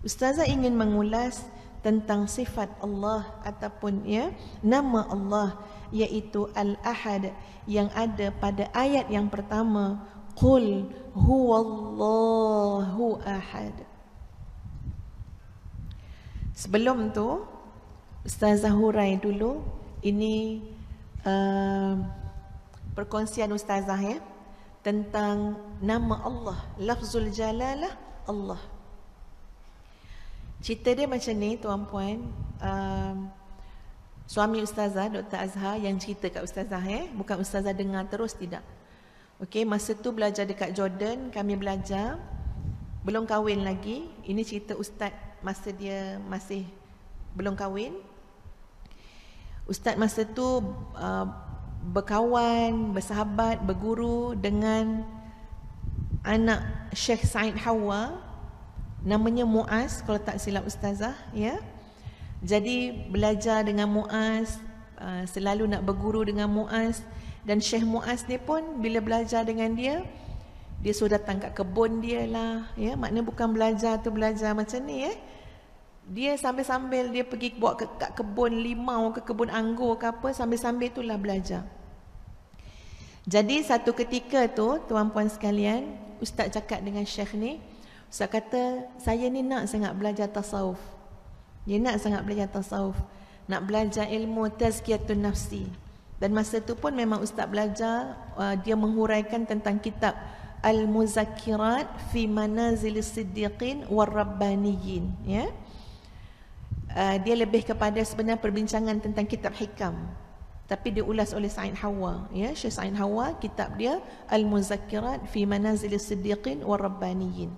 Ustazah ingin mengulas tentang sifat Allah ataupun nama Allah, iaitu Al-Ahad, yang ada pada ayat yang pertama, Qul huwallahu ahad. Sebelum tu Ustazah hurai dulu, ini perkongsian Ustazah tentang nama Allah, lafzul jalalah Allah. Cerita dia macam ni tuan-puan. Suami Ustazah, Dr. Azhar, yang cerita kat Ustazah, bukan Ustazah dengar terus, tidak. Okey, masa tu belajar dekat Jordan, kami belajar, belum kahwin lagi. Ini cerita Ustaz masa dia masih belum kahwin. Ustaz masa tu berkawan, bersahabat, berguru dengan anak Syekh Said Hawa, namanya Muaz kalau tak silap Ustazah, Jadi belajar dengan Muaz, selalu nak berguru dengan Muaz. Dan Syekh Muaz ni pun bila belajar dengan dia suruh datang kat kebun dia lah, maknanya bukan belajar tu belajar macam ni, Dia sambil-sambil dia pergi buat kat kebun limau ke kebun anggur ke apa, sambil-sambil itulah belajar. Jadi satu ketika tu tuan-puan sekalian, Ustaz cakap dengan Syekh ni, Ustaz kata, saya ni nak sangat belajar tasawuf. Dia nak sangat belajar tasawuf, nak belajar ilmu tazkiyatun nafsi. Dan masa tu pun memang Ustaz belajar, dia menghuraikan tentang kitab Al-Muzakkirat fi Manazilis Siddiqin war-Rabbaniyin, Dia lebih kepada sebenarnya perbincangan tentang kitab hikam, tapi diulas oleh Said Hawa, Syekh Said Hawa, kitab dia Al-Muzakkirat fi Manazilis Siddiqin war-Rabbaniyin.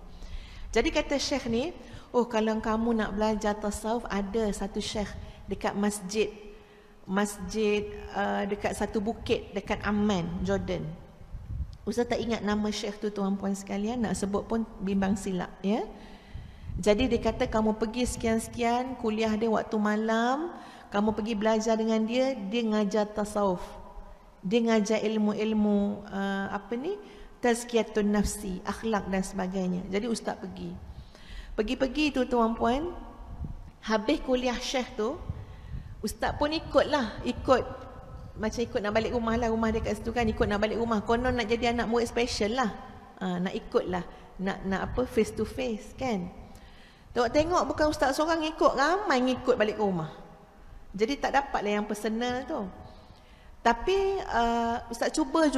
Jadi kata Syekh ni, kalau kamu nak belajar tasawuf, ada satu Syekh dekat masjid dekat satu bukit dekat Amman, Jordan. Ustaz tak ingat nama Syekh tu tuan-puan sekalian, nak sebut pun bimbang silap, Jadi dia kata kamu pergi sekian-sekian, kuliah dia waktu malam, kamu pergi belajar dengan dia, dia ngajar tasawuf. Dia ngajar ilmu-ilmu tazkiyatun nafsi, akhlak dan sebagainya. Jadi Ustaz pergi tu tuan-puan, habis kuliah Syekh tu, Ustaz pun ikut macam ikut nak balik rumah lah, rumah dia kat situ kan, ikut nak balik rumah. Konon nak jadi anak murid special lah, nak ikut lah, nak face to face kan. Tengok bukan Ustaz seorang ikut, ramai ngikut balik ke rumah. Jadi tak dapat lah yang personal tu. Tapi Ustaz cuba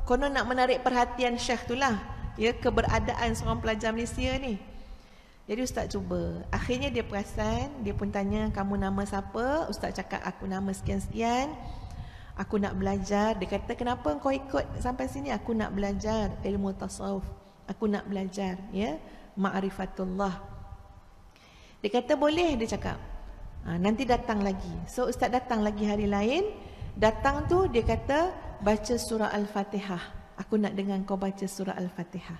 konon nak menarik perhatian Syekh tu lah, keberadaan seorang pelajar Malaysia ni. Jadi Ustaz cuba. Akhirnya dia perasan, dia pun tanya, kamu nama siapa? Ustaz cakap, aku nama sekian-sekian, aku nak belajar. Dia kata, kenapa kau ikut sampai sini? Aku nak belajar ilmu tasawuf, aku nak belajar ma'rifatullah. Dia kata boleh, dia cakap, nanti datang lagi. So Ustaz datang lagi hari lain. Datang tu dia kata, baca surah Al-Fatihah, aku nak dengar kau baca surah Al-Fatihah.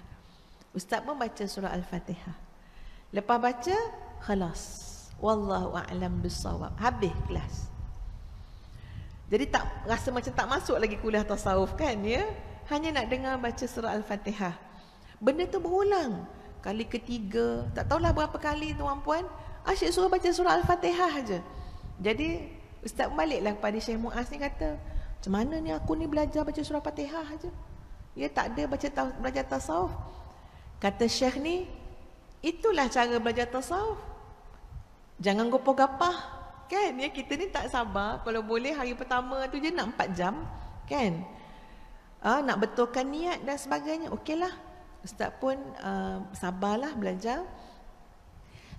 Ustaz pun baca surah Al-Fatihah. Lepas baca, khalas, wallahu a'lam bissawab, habis kelas. Jadi tak rasa macam tak masuk lagi kuliah tasawuf kan, hanya nak dengar baca surah Al-Fatihah. Benda tu berulang, kali ketiga, tak tahulah berapa kali tuan-puan, asyik suruh baca surah Al-Fatihah aja. Jadi Ustaz baliklah kepada Syekh Muaz ni, kata, macam mana ni aku ni belajar baca surah Al-Fatihah aja, tak ada belajar tasawuf. Kata Syekh ni, itulah cara belajar tasawuf. Jangan gopoh-gapah kan, kita ni tak sabar. Kalau boleh hari pertama tu je nak 4 jam kan, nak betulkan niat dan sebagainya. Okeylah, Ustaz pun sabarlah belajar.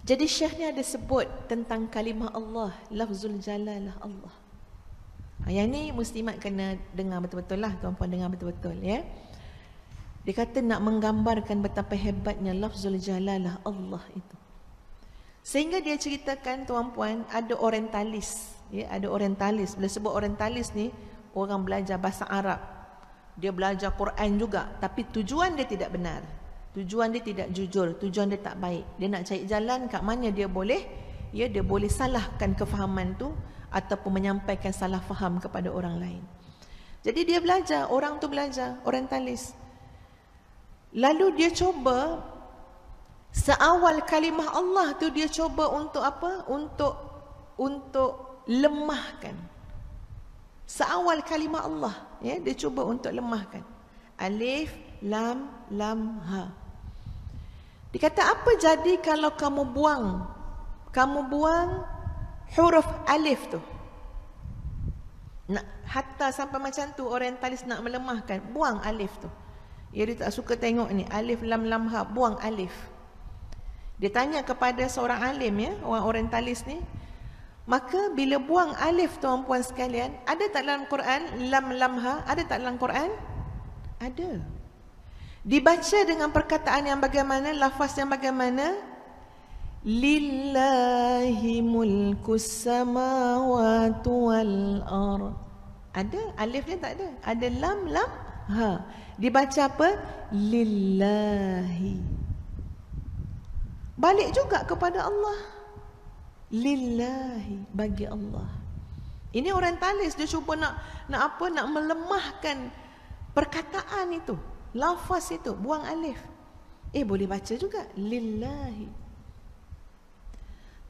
Jadi Syekh ni ada sebut tentang kalimah Allah, lafzul jalalah Allah. Yang ni muslimat kena dengar betul-betul lah, tuan-puan dengar betul-betul Dia kata nak menggambarkan betapa hebatnya lafzul jalalah Allah itu. Sehingga dia ceritakan tuan-puan, ada orientalis, ada orientalis. Bila sebut orientalis ni, orang belajar bahasa Arab, dia belajar Quran juga, tapi tujuan dia tidak benar, tujuan dia tidak jujur, tujuan dia tak baik. Dia nak cari jalan kat mana dia boleh salahkan kefahaman tu, ataupun menyampaikan salah faham kepada orang lain. Jadi dia belajar, orang tu belajar orientalis. Lalu dia cuba Seawal kalimah Allah tu dia cuba untuk apa? Untuk lemahkan. Seawal kalimah Allah, ya, dia cuba untuk lemahkan. Alif, lam, lam, ha. Dia kata apa jadi kalau kamu buang huruf alif tu? Nak hatta sampai macam tu orientalis nak melemahkan, buang alif tu. Ya, dia tak suka tengok ni alif lam lam ha, buang alif. Dia tanya kepada seorang alim, ya, orang orientalis ni, maka bila buang alif, tuan-puan sekalian, ada tak dalam Quran lam lam ha? Ada tak dalam Quran? Ada. Dibaca dengan perkataan yang bagaimana, lafaz yang bagaimana? Lillahi mulkus samawati wal ard. Ada, alifnya tak ada. Ada lam lam ha. Dibaca apa? Lillahi. Balik juga kepada Allah. Lillahi, bagi Allah. Ini orang talis, dia cuba nak melemahkan perkataan itu, lafaz itu, buang alif. Boleh baca juga lillahi.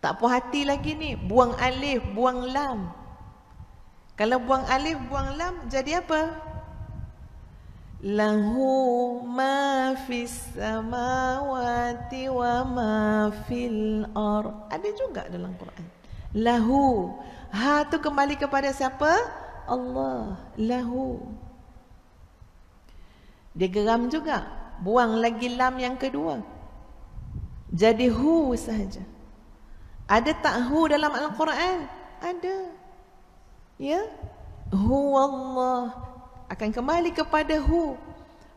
Tak puas hati lagi ni, buang alif, buang lam. Kalau buang alif, buang lam, jadi apa? Lahu ma fis samawati wa ma fil ard. Ada juga dalam Quran. Lahu. Ha tu kembali kepada siapa? Allah. Lahu. Dia geram juga. Buang lagi lam yang kedua. Jadi hu sahaja. Ada tak hu dalam Al-Quran? Ada. Ya? Hu Allah. Akan kembali kepada hu.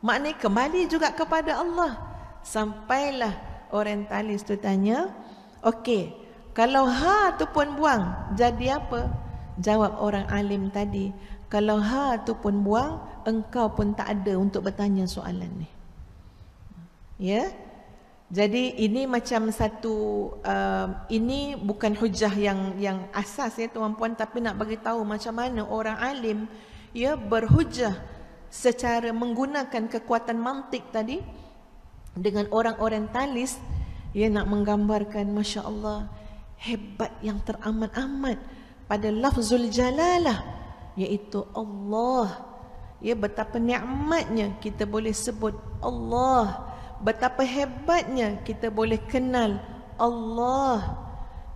Maknanya kembali juga kepada Allah. Sampailah orientalis tu tanya, okey, kalau ha tu pun buang, jadi apa? Jawab orang alim tadi, kalau ha tu pun buang, engkau pun tak ada untuk bertanya soalan ni. Ya? Jadi ini macam satu ini bukan hujah yang asas, ya tuan-puan, tapi nak bagi tahu macam mana orang alim, ya, berhujah secara menggunakan kekuatan mantik tadi dengan orang orientalis, ya, nak menggambarkan Masya Allah hebat yang teramat-amat pada lafzul jalalah, iaitu Allah. Ya, betapa nikmatnya kita boleh sebut Allah, betapa hebatnya kita boleh kenal Allah.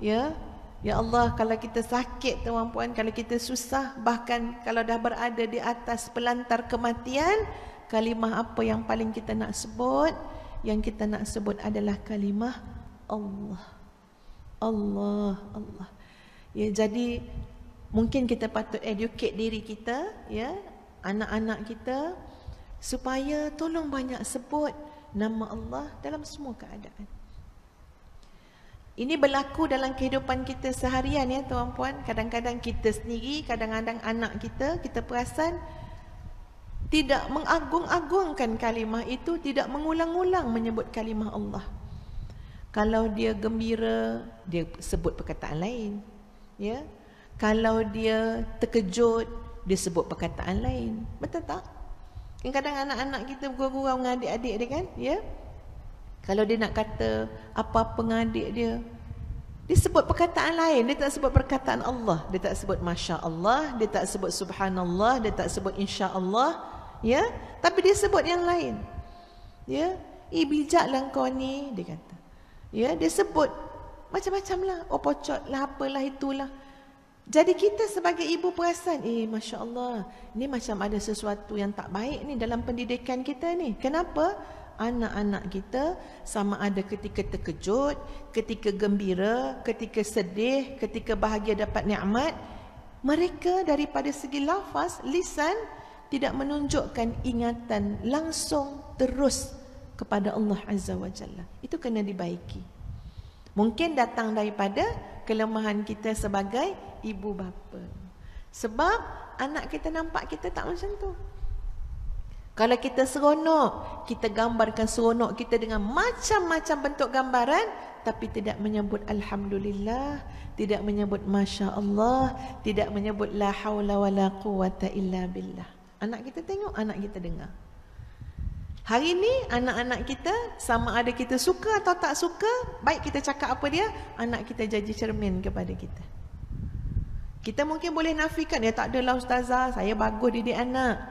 Ya, ya Allah, kalau kita sakit tuan-puan, kalau kita susah, bahkan kalau dah berada di atas pelantar kematian, kalimah apa yang paling kita nak sebut? Yang kita nak sebut adalah kalimah Allah. Allah, Allah. Ya, jadi mungkin kita patut educate diri kita, ya, anak-anak kita, supaya tolong banyak sebut nama Allah dalam semua keadaan. Ini berlaku dalam kehidupan kita seharian, ya tuan-puan. Kadang-kadang kita sendiri, kadang-kadang anak kita perasan tidak mengagung-agungkan kalimah itu, tidak mengulang-ulang menyebut kalimah Allah. Kalau dia gembira, dia sebut perkataan lain, ya. Kalau dia terkejut, dia sebut perkataan lain. Betul tak? Kadang-kadang anak-anak kita bergurau dengan adik-adik dia, kan, ya. Kalau dia nak kata apa-apa dengan adik dia, dia sebut perkataan lain. Dia tak sebut perkataan Allah. Dia tak sebut Masya Allah. Dia tak sebut Subhanallah. Dia tak sebut Insya Allah. Ya, tapi dia sebut yang lain. Ya, bijaklah kau ni, dia kata. Ya, dia sebut macam-macam lah. Oh, pocot lah, apalah, itulah. Jadi kita sebagai ibu perasan, Masya Allah, ni macam ada sesuatu yang tak baik ni dalam pendidikan kita ni. Kenapa? Anak-anak kita sama ada ketika terkejut, ketika gembira, ketika sedih, ketika bahagia dapat nikmat, mereka daripada segi lafaz, lisan, tidak menunjukkan ingatan langsung terus kepada Allah Azza wa Jalla. Itu kena dibaiki. Mungkin datang daripada kelemahan kita sebagai ibu bapa. Sebab anak kita nampak kita tak macam tu. Kalau kita seronok, kita gambarkan seronok kita dengan macam-macam bentuk gambaran, tapi tidak menyebut Alhamdulillah, tidak menyebut Masya Allah, tidak menyebut La hawla wa la quwata illa billah. Anak kita tengok, anak kita dengar. Hari ni anak-anak kita, sama ada kita suka atau tak suka, baik kita cakap apa dia, anak kita jadi cermin kepada kita. Kita mungkin boleh nafikan, ya tak adalah ustazah, saya bagus didik anak.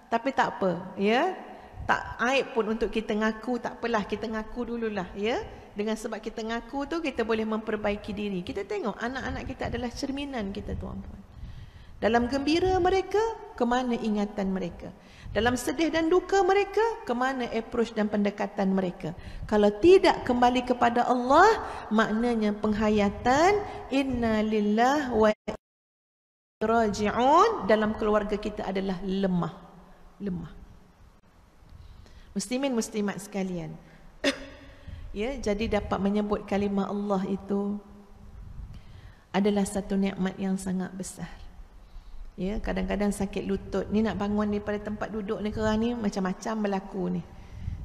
Tapi tak apa, ya. Tak aib pun untuk kita ngaku, tak apalah kita ngaku dululah, ya. Dengan sebab kita ngaku tu, kita boleh memperbaiki diri. Kita tengok anak-anak kita adalah cerminan kita, tuan-puan. Dalam gembira mereka, kemana ingatan mereka? Dalam sedih dan duka mereka, kemana approach dan pendekatan mereka? Kalau tidak kembali kepada Allah, maknanya penghayatan inna lillah wa raji'un dalam keluarga kita adalah lemah. Muslimin muslimat sekalian. Ya, jadi dapat menyebut kalimah Allah itu adalah satu nikmat yang sangat besar. Ya, kadang-kadang sakit lutut ni, nak bangun daripada tempat duduk ni kerana ni macam-macam berlaku ni.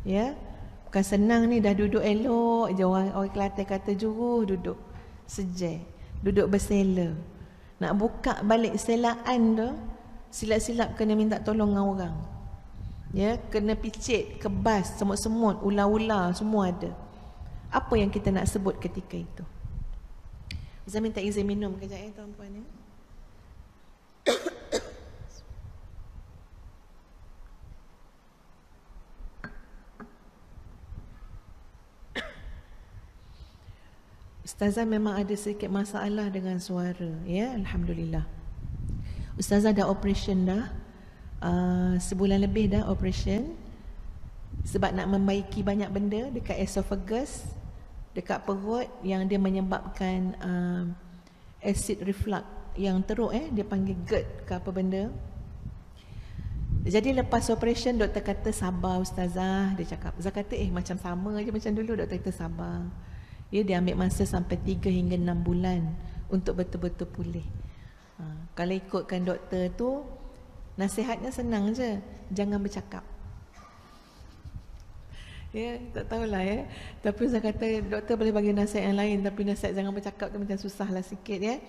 Ya, bukan senang ni, dah duduk elok je, orang Kelantan kata juruh duduk sejai, duduk bersela. Nak buka balik selaan tu, silap-silap kena minta tolong dengan orang. Ya, kena picit, kebas, semut-semut, ular-ular semua ada. Apa yang kita nak sebut ketika itu? Saya minta izin minum kejap ya tuan-puan ya. Ustazah memang ada sedikit masalah dengan suara, ya, alhamdulillah. Ustazah dah operation dah, sebulan lebih dah operation, sebab nak membaiki banyak benda dekat esophagus, dekat perut yang dia menyebabkan acid reflux yang teruk, dia panggil GERD ke apa benda. Jadi lepas operation, doktor kata sabar ustazah. Dia cakap, Ustazah kata macam sama je macam dulu. Doktor kata sabar. Ya, dia ambil masa sampai 3 hingga 6 bulan untuk betul-betul pulih. Kalau ikutkan doktor tu, nasihatnya senang je, jangan bercakap. Ya, tak tahulah ya. Tapi saya kata doktor boleh bagi nasihat yang lain, tapi nasihat jangan bercakap tu macam susahlah sikit ya.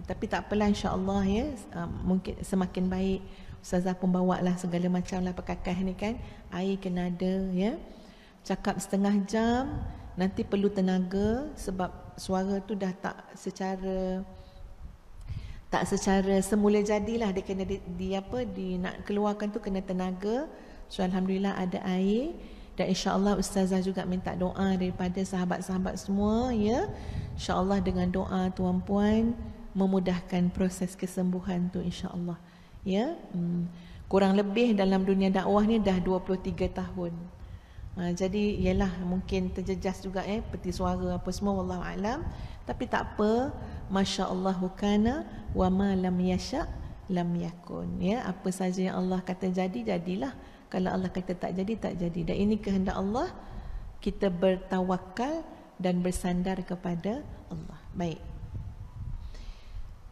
Tapi tak apalah, insya-Allah ya, mungkin semakin baik. Ustazah pun bawa lah segala macam lah perkakas ni kan. Air kena ada ya. Cakap setengah jam, nanti perlu tenaga sebab suara tu dah tak secara semula jadilah, dia kena nak keluarkan tu kena tenaga. So alhamdulillah ada air. Dan insya-Allah ustazah juga minta doa daripada sahabat-sahabat semua ya. Insya-Allah dengan doa tuan-puan memudahkan proses kesembuhan tu insya-Allah. Ya. Kurang lebih dalam dunia dakwah ni dah 23 tahun. Jadi ialah mungkin terjejas juga peti suara apa semua wallahu alam, tapi tak apa, masya-Allahu kana wa ma lam yasha lam yakun ya. Apa saja yang Allah kata jadi, jadilah. Kalau Allah kata tak jadi, tak jadi. Dan ini kehendak Allah, kita bertawakal dan bersandar kepada Allah. Baik.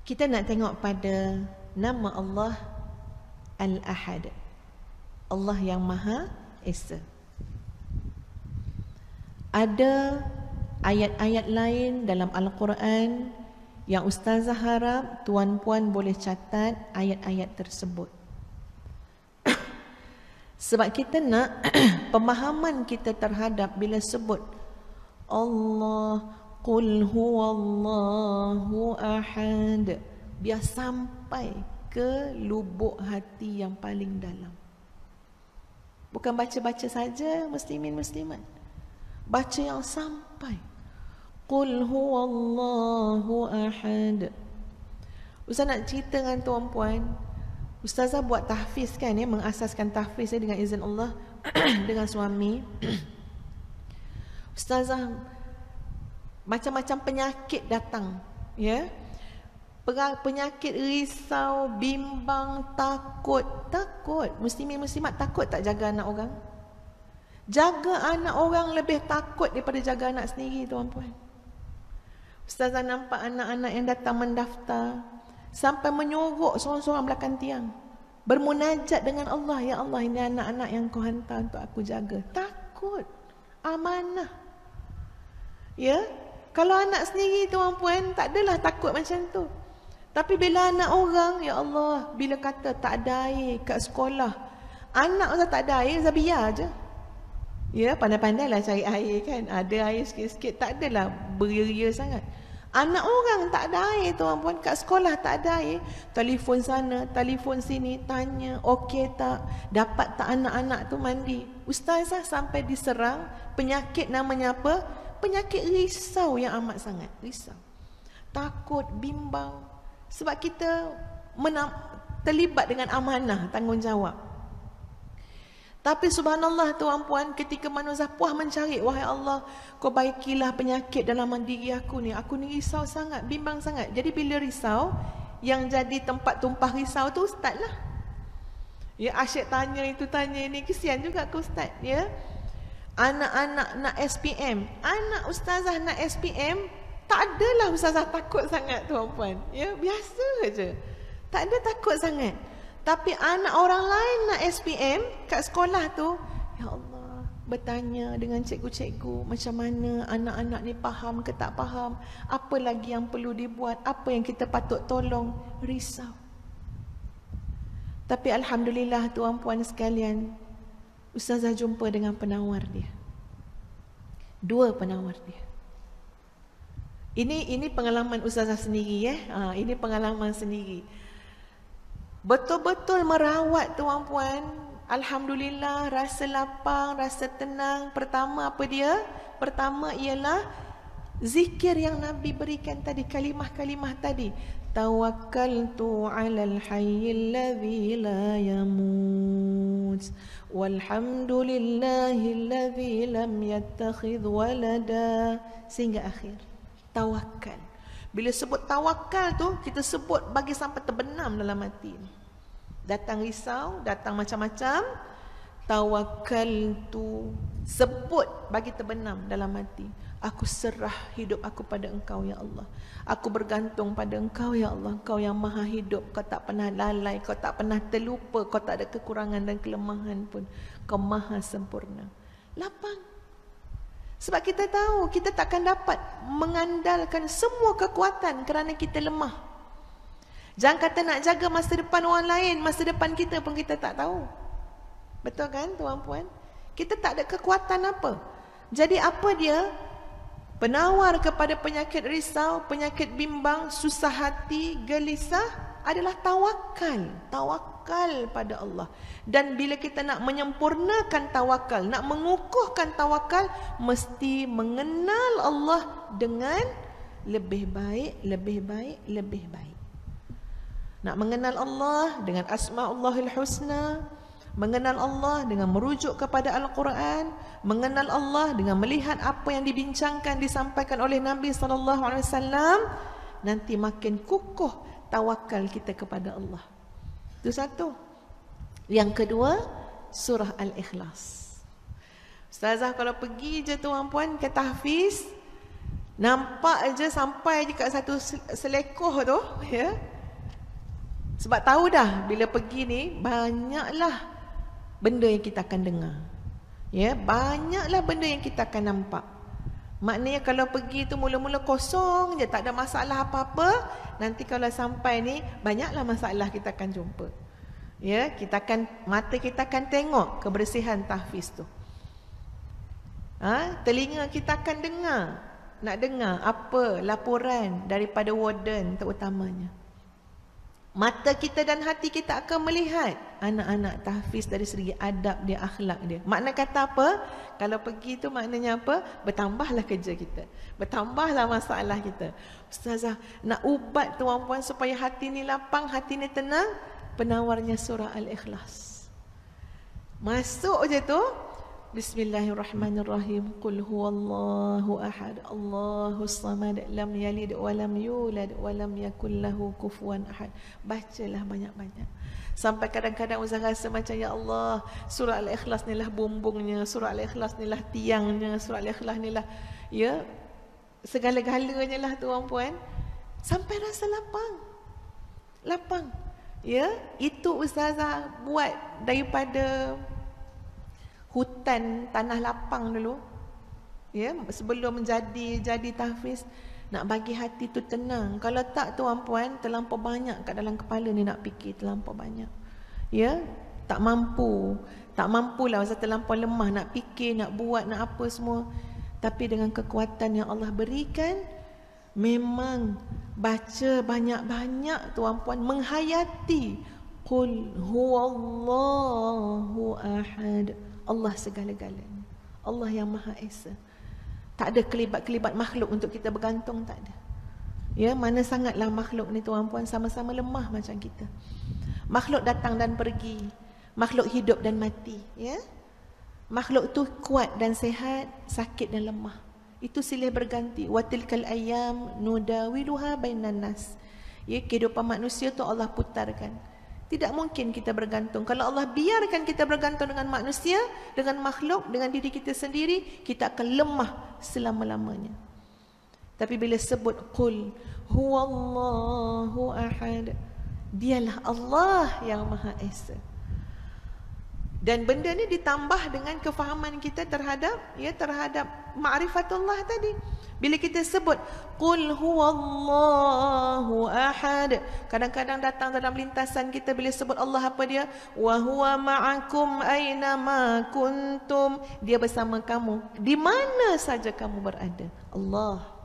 Kita nak tengok pada nama Allah Al-Ahad. Allah yang Maha Esa. Ada ayat-ayat lain dalam Al-Quran yang ustazah harap tuan-puan boleh catat ayat-ayat tersebut. Sebab kita nak pemahaman kita terhadap bila sebut Allah, Qul huwallahu ahad, biar sampai ke lubuk hati yang paling dalam. Bukan baca-baca saja muslimin muslimat. Baca yang sampai. Qul huwallahu ahad. Ustaz nak cerita dengan tuan-puan, ustazah buat tahfiz kan mengasaskan tahfiz dengan izin Allah dengan suami. Ustazah macam-macam penyakit datang ya. Penyakit risau, bimbang, takut. Muslimin muslimat takut tak jaga anak orang? Jaga anak orang lebih takut daripada jaga anak sendiri tuan-puan. Ustazah nampak anak-anak yang datang mendaftar sampai menyorok seorang-seorang belakang tiang, bermunajat dengan Allah, ya Allah, ini anak-anak yang kau hantar untuk aku jaga. Takut, amanah. Ya, kalau anak sendiri tuan-puan tak adalah takut macam tu. Tapi bila anak orang, ya Allah, bila kata tak ada air kat sekolah, anak Ustaz tak ada air, Ustaz biar je. Ya, pandai-pandailah cari air kan. Ada air sikit-sikit, tak adalah beria sangat. Anak orang tak ada air tuan-puan, kat sekolah tak ada air. Telefon sana, telefon sini, tanya okey tak, dapat tak anak-anak tu mandi. Ustazah sampai diserang penyakit namanya apa? Penyakit risau yang amat sangat. Risau, takut, bimbang. Sebab kita terlibat dengan amanah, tanggungjawab. Tapi subhanallah tuan-puan, ketika manusia puas mencari, wahai Allah, kau baikilah penyakit dalam diri aku ni risau sangat, bimbang sangat. Jadi bila risau, yang jadi tempat tumpah risau tu ustaz lah. Ya, asyik tanya itu tanya ini, kesian juga ke ustaz. Ya, anak-anak nak SPM, anak ustazah nak SPM, tak adalah ustazah takut sangat tuan-puan. Ya, biasa aja, tak ada takut sangat. Tapi anak orang lain nak SPM kat sekolah tu, ya Allah, bertanya dengan cikgu-cikgu macam mana anak-anak ni faham ke tak faham, apa lagi yang perlu dibuat, apa yang kita patut tolong, risau. Tapi alhamdulillah tuan-puan sekalian, ustazah jumpa dengan penawar dia. Dua penawar dia. Ini pengalaman ustazah sendiri ini pengalaman sendiri. Betul-betul merawat tuan-puan. Alhamdulillah, rasa lapang, rasa tenang. Pertama apa dia? Pertama ialah zikir yang Nabi berikan tadi, kalimah-kalimah tadi. Tawakkaltu 'alal hayyil ladzi la yamut walhamdulillahilladzi lam yattakhidh walada, sehingga akhir. Tawakal. Bila sebut tawakal tu, kita sebut bagi sampai terbenam dalam hati. Datang risau, datang macam-macam, tawakal tu sebut bagi terbenam dalam hati. Aku serah hidup aku pada Engkau ya Allah. Aku bergantung pada Engkau ya Allah. Engkau yang maha hidup, Kau tak pernah lalai, Kau tak pernah terlupa, Kau tak ada kekurangan dan kelemahan pun. Kau maha sempurna. Lapang. Sebab kita tahu kita takkan dapat mengandalkan semua kekuatan kerana kita lemah. Jangan kata nak jaga masa depan orang lain, masa depan kita pun kita tak tahu. Betul kan tuan-puan? Kita tak ada kekuatan apa. Jadi apa dia? Penawar kepada penyakit risau, penyakit bimbang, susah hati, gelisah adalah tawakal. Tawakal pada Allah. Dan bila kita nak menyempurnakan tawakal, nak mengukuhkan tawakal, mesti mengenal Allah dengan lebih baik, lebih baik, lebih baik. Nak mengenal Allah dengan Asma'ullahil Husna, mengenal Allah dengan merujuk kepada Al-Quran, mengenal Allah dengan melihat apa yang dibincangkan, disampaikan oleh Nabi SAW, nanti makin kukuh tawakal kita kepada Allah. Itu satu. Yang kedua, surah Al-Ikhlas. Ustazah kalau pergi je tuan-puan ke tahfiz, nampak aja sampai je kat satu selekoh tu, ya. Sebab tahu dah bila pergi ni banyaklah benda yang kita akan dengar. Ya, banyaklah benda yang kita akan nampak. Maknanya kalau pergi tu mula-mula kosong je, tak ada masalah apa-apa, nanti kalau sampai ni banyaklah masalah kita akan jumpa. Ya, mata kita akan tengok kebersihan tahfiz tu. Telinga kita akan nak dengar apa laporan daripada warden terutamanya. Mata kita dan hati kita akan melihat anak-anak tahfiz dari segi adab dia, akhlak dia. Makna kata apa? Kalau pergi tu maknanya apa? Bertambahlah kerja kita, bertambahlah masalah kita. Ustazah, nak ubat tuan-puan supaya hati ni lapang, hati ni tenang, penawarnya surah Al-Ikhlas. Masuk je tu, Bismillahirrahmanirrahim. Qul huwallahu ahad, Allahus samad, lam yalid wa lam yulad wa lam yakul lahu kufuwan ahad. Bacalah banyak-banyak. Sampai kadang-kadang Ustaz rasa macam, ya Allah, surah Al-Ikhlas ni lah bumbungnya, surah Al-Ikhlas ni lah tiangnya, surah Al-Ikhlas ni lah, ya, segala-galanya lah tuan-puan. Sampai rasa lapang. Ya, itu Ustazah buat daripada hutan tanah lapang dulu, ya, sebelum jadi tahfiz, nak bagi hati tu tenang. Kalau tak tuan-puan, terlampau banyak kat dalam kepala ni nak fikir, terlampau banyak. Ya, Tak mampulah, masa terlampau lemah nak fikir, nak buat, nak apa semua. Tapi dengan kekuatan yang Allah berikan, memang baca banyak-banyak tuan-puan, menghayati qul huwallahu ahad. Allah segala-galanya, Allah yang Maha Esa. Tak ada kelibat-kelibat makhluk untuk kita bergantung, tak ada. Ya, mana sangatlah makhluk ni tuan-puan, sama-sama lemah macam kita. Makhluk datang dan pergi, makhluk hidup dan mati, ya. Makhluk tu kuat dan sehat, sakit dan lemah. Itu silih berganti. Wa tilkal ayyam nudawiluha bainan nas. Ya, kehidupan manusia tu Allah putarkan. Tidak mungkin kita bergantung. Kalau Allah biarkan kita bergantung dengan manusia, dengan makhluk, dengan diri kita sendiri, kita akan lemah selama-lamanya. Tapi bila sebut qul huwallahu ahad, dialah Allah yang Maha Esa. Dan benda ni ditambah dengan kefahaman kita terhadap ma'rifatullah tadi. Bila kita sebut qul huwallahu ahad, kadang-kadang datang dalam lintasan kita bila sebut Allah, apa dia? Wa huwa ma'akum aina ma kuntum. Dia bersama kamu di mana saja kamu berada. Allah.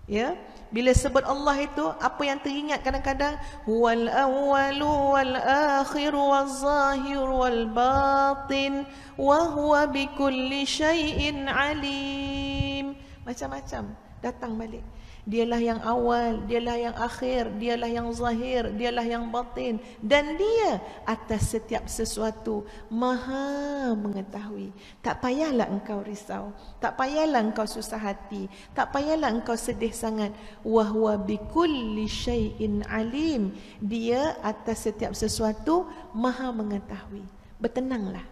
Ya, bila sebut Allah itu, apa yang teringat kadang-kadang? Huwal awwalu wal akhiru wal zahiru wal batin wa huwa bikulli syai'in alim. Macam-macam datang balik. Dialah yang awal, dialah yang akhir, dialah yang zahir, dialah yang batin, dan dia atas setiap sesuatu Maha mengetahui. Tak payahlah engkau risau, tak payahlah engkau susah hati, tak payahlah engkau sedih sangat. Wa huwa bikulli syai'in alim. Dia atas setiap sesuatu Maha mengetahui. Bertenanglah,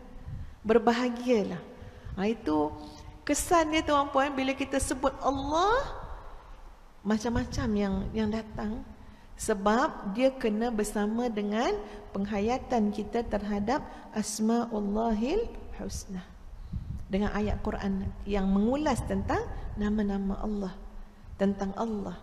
berbahagialah. Itu kesan dia tuan-puan, bila kita sebut Allah, macam-macam yang datang, sebab dia kena bersama dengan penghayatan kita terhadap Asma'ullahil Husna, dengan ayat Quran yang mengulas tentang nama-nama Allah, tentang Allah.